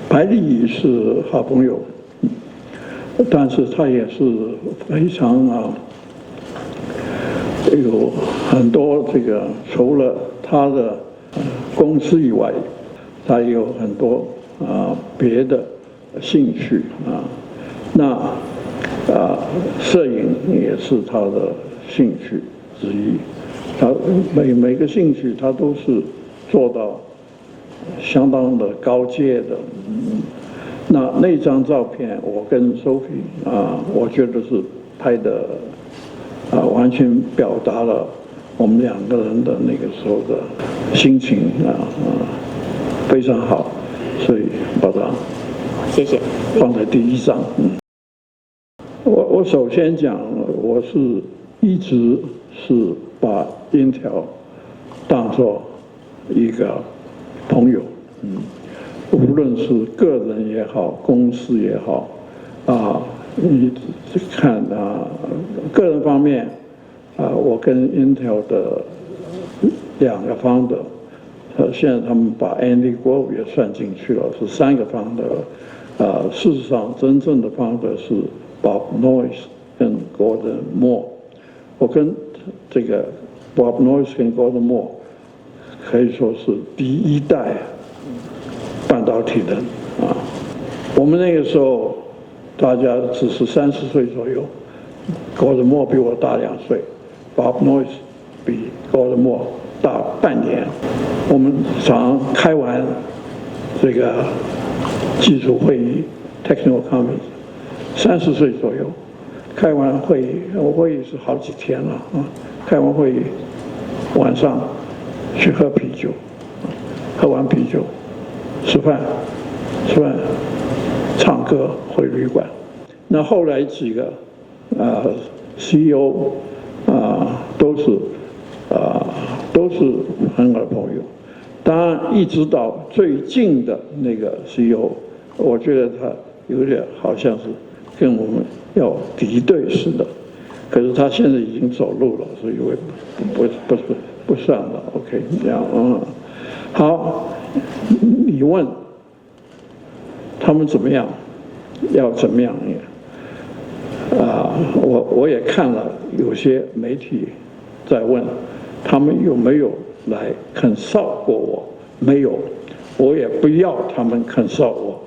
百里是好朋友，但是他也是非常有很多这个除了他的公司以外，他也有很多别的兴趣那摄影也是他的兴趣之一。他每个兴趣他都是做到相当的高阶的。那张照片，我跟 Sophie 我觉得是拍的完全表达了我们两个人的那个时候的心情非常好，所以把它谢谢放在第一张。我首先讲，我是一直是把Intel当作一个朋友，无论是个人也好，公司也好，你看个人方面，我跟 Intel 的2个founder，现在他们把 Andy Grove 也算进去了，是3个founder。事实上，真正的founder是 Bob Noyce 跟 Gordon Moore。我跟这个 Bob Noyce 跟 Gordon Moore 可以说是第1代半导体人我们那个时候大家只是30岁左右 ，Gordon Moore 比我大2岁 ，Bob Noyce 比 Gordon Moore 大半年。我们常开完这个技术会议 （Technical Conference），30岁左右，开完会议，会议是好几天了开完会议，晚上去喝啤酒，喝完啤酒，吃饭，唱歌，回旅馆。那后来几个CEO 都是很好的朋友。当然，一直到最近的那个 CEO， 我觉得他有点好像是跟我们要敌对似的。可是他现在已经走路了，所以不算了。OK， 这样好，你问他们怎么样，要怎么样我也看了有些媒体在问他们有没有来consult过我，没有，我也不要他们consult我，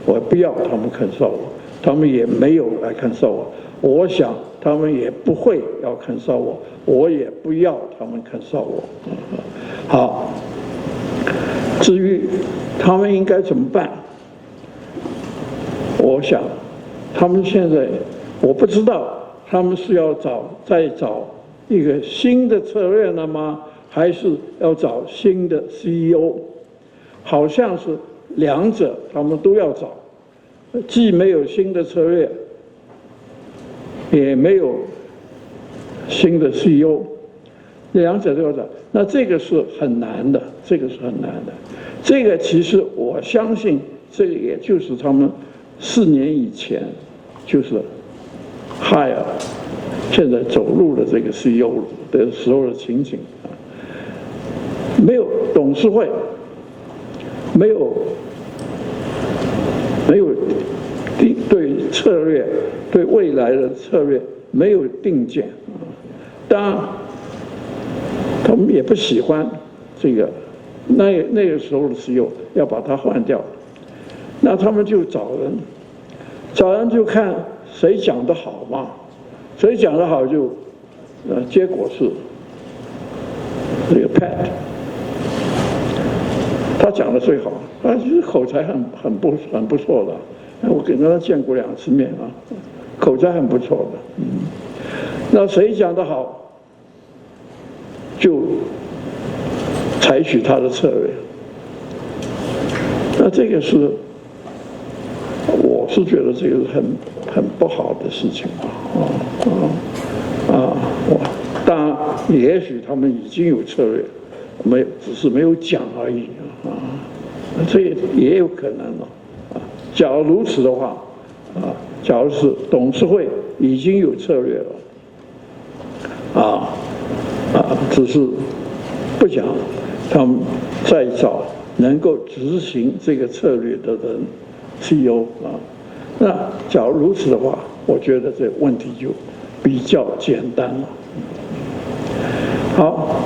我不要他们consult我，他们也没有来consult我，我想他们也不会要consult我，我也不要他们consult我。好，至于他们应该怎么办，我想他们现在我不知道他们是要再找一个新的策略了吗？还是要找新的 CEO？ 好像是2者他们都要找，既没有新的策略，也没有新的 CEO， 2者都要找。那这个是很难的，这个其实我相信，这个也就是他们4年以前就是 hire 现在走路的这个 CEO 的时候的情景没有董事会，没有对策略，对未来的策略没有定见当然，他们也不喜欢这个那个时候的 CEO 要把它换掉，那他们就找人就看谁讲得好嘛，谁讲得好就结果是这个 Pat。他讲的最好，他其实口才很不错的，我跟他见过2次面口才很不错的。那谁讲得好，就采取他的策略。那这个是，我是觉得这个是很不好的事情当然，也许他们已经有策略。只是没有讲而已这也有可能假如如此的话假如是董事会已经有策略了只是不讲，他们再找能够执行这个策略的人 CEO 啊。那假如如此的话，我觉得这问题就比较简单了。好，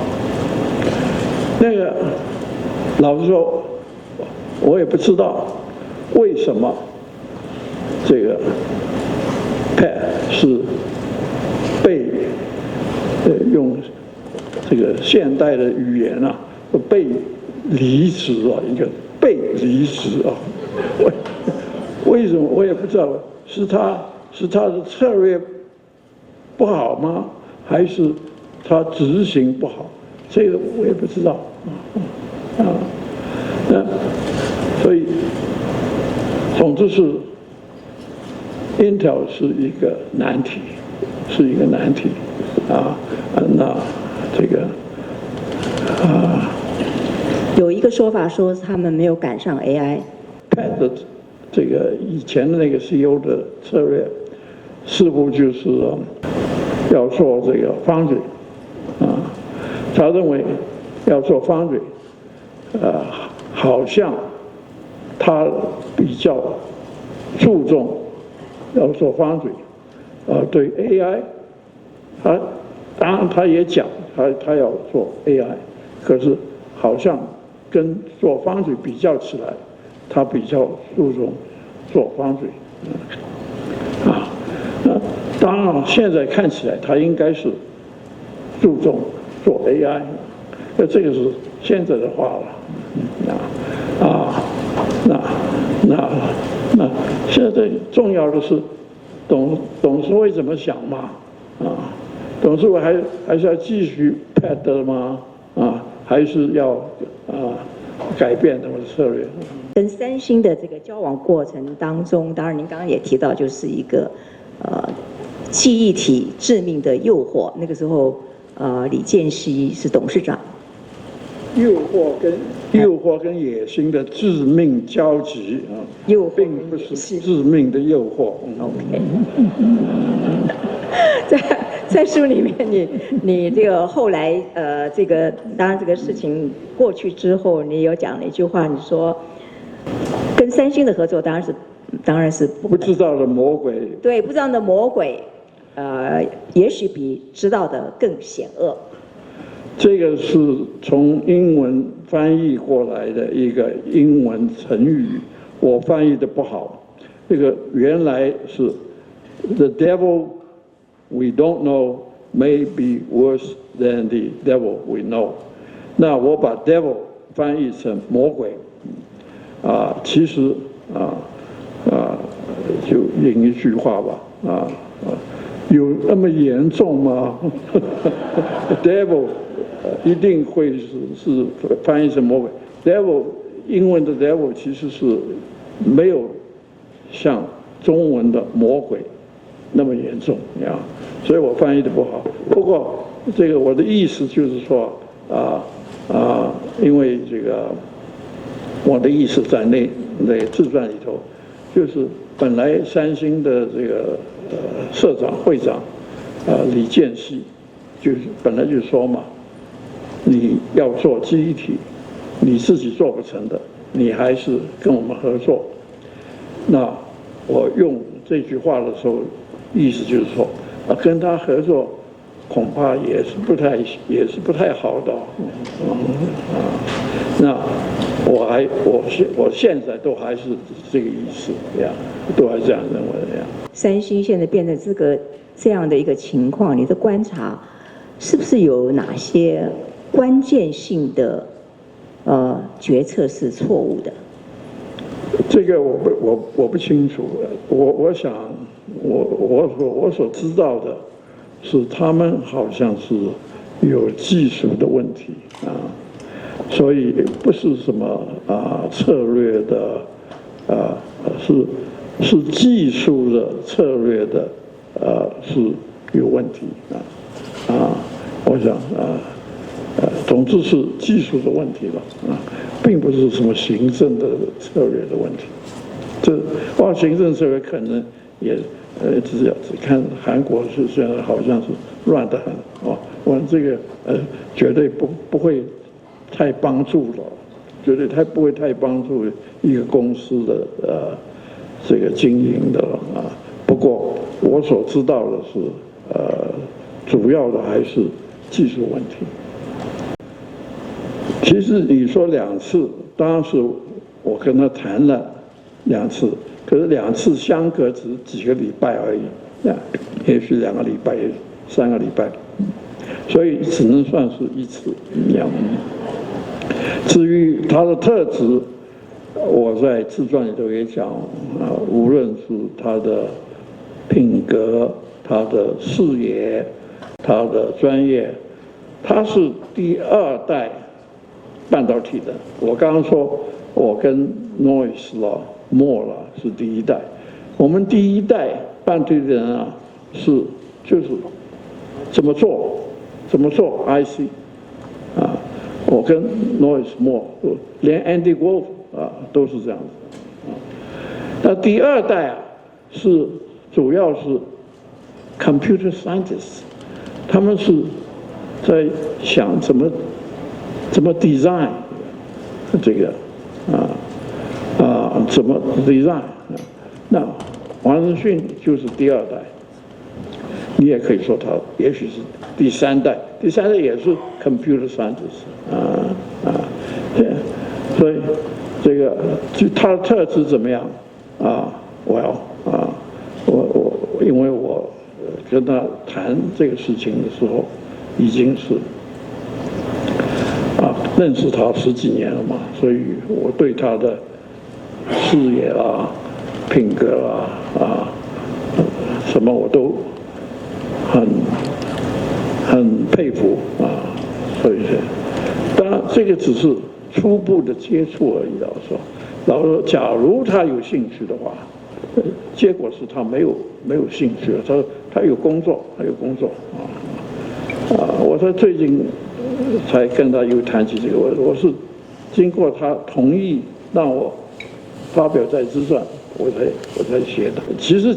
那个老实说，我也不知道为什么这个 Pat 是被用这个现代的语言啊，被离职啊，一个被离职啊，为什么我也不知道，是他的策略不好吗？还是他执行不好？这个我也不知道所以总之是 Intel 是一个难题，那这个有一个说法说他们没有赶上 AI。Pat 的这个以前的那个 CEO 的策略，似乎就是要做这个 foundry 他认为要做 foundry， 好像他比较注重要做 foundry， 对 AI， 当然他也讲他要做 AI， 可是好像跟做 foundry 比较起来，他比较注重做 foundry， 当然现在看起来他应该是注重做 AI， 这个是现在的话了，那现在重要的是董事会怎么想嘛？董事会还是要继续 Pat 吗？还是要改变他们的策略？跟三星的这个交往过程当中，当然您刚刚也提到，就是一个记忆体致命的诱惑。那个时候，李健熙是董事长。诱惑跟野心的致命交集并不是致命的诱惑。OK， 在书里面你这个后来这个当然这个事情过去之后，你有讲了一句话，你说跟三星的合作当然是不知道的魔鬼。对，不知道的魔鬼，也许比知道的更险恶。这个是从英文翻译过来的一个英文成语，我翻译的不好。这个原来是 "The devil we don't know may be worse than the devil we know"， 那我把 devil 翻译成魔鬼，其实就引一句话吧，有那么严重吗？devil 一定会是翻译成魔鬼。devil 英文的 devil 其实是没有像中文的魔鬼那么严重所以我翻译的不好。不过这个我的意思就是说因为这个我的意思在那自传里头，就是本来三星的这个社长会长李健熙就是本来就说嘛，你要做记忆体，你自己做不成的，你还是跟我们合作。那我用这句话的时候，意思就是说，跟他合作恐怕也是不太好的。那我现在都还是这个意思都还这样认为三星现在变成这样的一个情况，你的观察是不是有哪些关键性的决策是错误的？这个我不清楚。我想我所知道的是，他们好像是有技术的问题所以不是什么策略的是技术的策略的是有问题我想总之是技术的问题了并不是什么行政的策略的问题。行政策略可能也只看韩国是现在好像是乱得很我这个绝对不会太帮助了绝对他不会太帮助一个公司的这个经营的啊。不过我所知道的是，主要的还是技术问题。其实你说2次，当然是我跟他谈了2次，可是2次相隔只几个礼拜而已，也许2个礼拜，也许3个礼拜，所以只能算是1次一样。至于他的特质，我在自传里头也讲无论是他的品格、他的视野、他的专业，他是第2代半导体的。我刚刚说，我跟 Noyce 啦、Moore 啦是第1代，我们第1代半导体的人啊，就是怎么做 IC 啊。我跟 Noyce Moore 连 Andy Grove 都是这样子啊。那第2代啊主要是 computer scientists， 他们是在想怎么 design 这个怎么 design。那王仁勋就是第2代，你也可以说他也许是第3代，第3代也是 computer scientist 所以这个就他的特质怎么样因为我跟他谈这个事情的时候，已经是认识他10几年了嘛，所以我对他的视野啦、品格啦什么我都很佩服所以当然这个只是初步的接触而已。老实说，假如他有兴趣的话，结果是他没有兴趣了。他有工作，我在最近才跟他又谈起这个，我是经过他同意让我发表在自传，我才写的。其实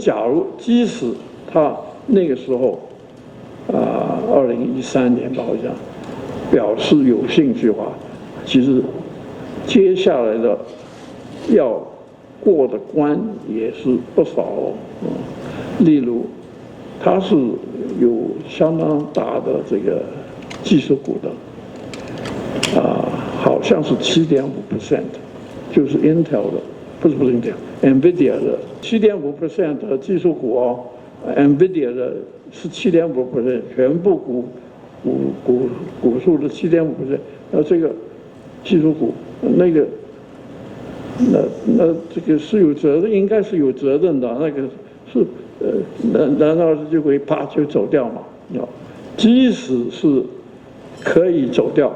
即使他那个时候2013年吧，好像表示有兴趣的话，其实接下来的要过的关也是不少例如他是有相当大的这个技术股的好像是7.5%，就是 Intel 的，不是 Intel，NVIDIA 的7.5% 的技术股NVIDIA 的是7.5%，全部股数的7.5%，这个技术股那这个是有责任，应该是有责任的，那个是难道就会啪就走掉吗？即使是可以走掉，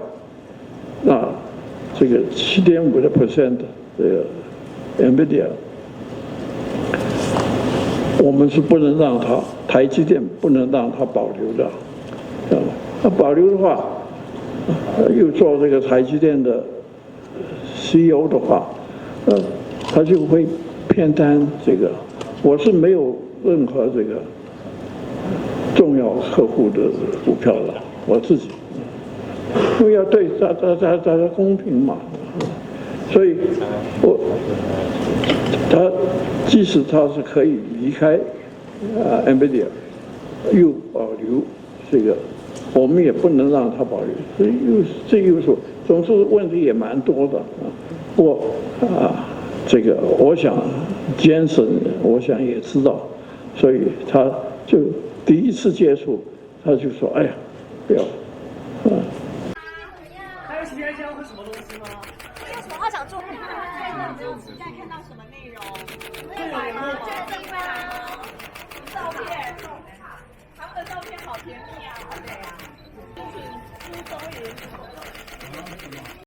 那这个7.5%的这个 NVIDIA， 我们是不能让它，台积电不能让它保留的，那保留的话，又做这个台积电的 CEO 的话，他就会偏袒这个。我是没有任何这个重要客户的股票的，我自己，因为要对大家公平嘛，所以即使他是可以离开NVIDIA， 又保留这个，我们也不能让他保留，所以这又说，总之问题也蛮多的不过这个我想Jensen我想也知道，所以他就第一次接触，他就说：“哎呀，不要。”还有其他教会什么东西吗？还有什么话想做？有没有期待看到什么内容？会来吗？这一班照片。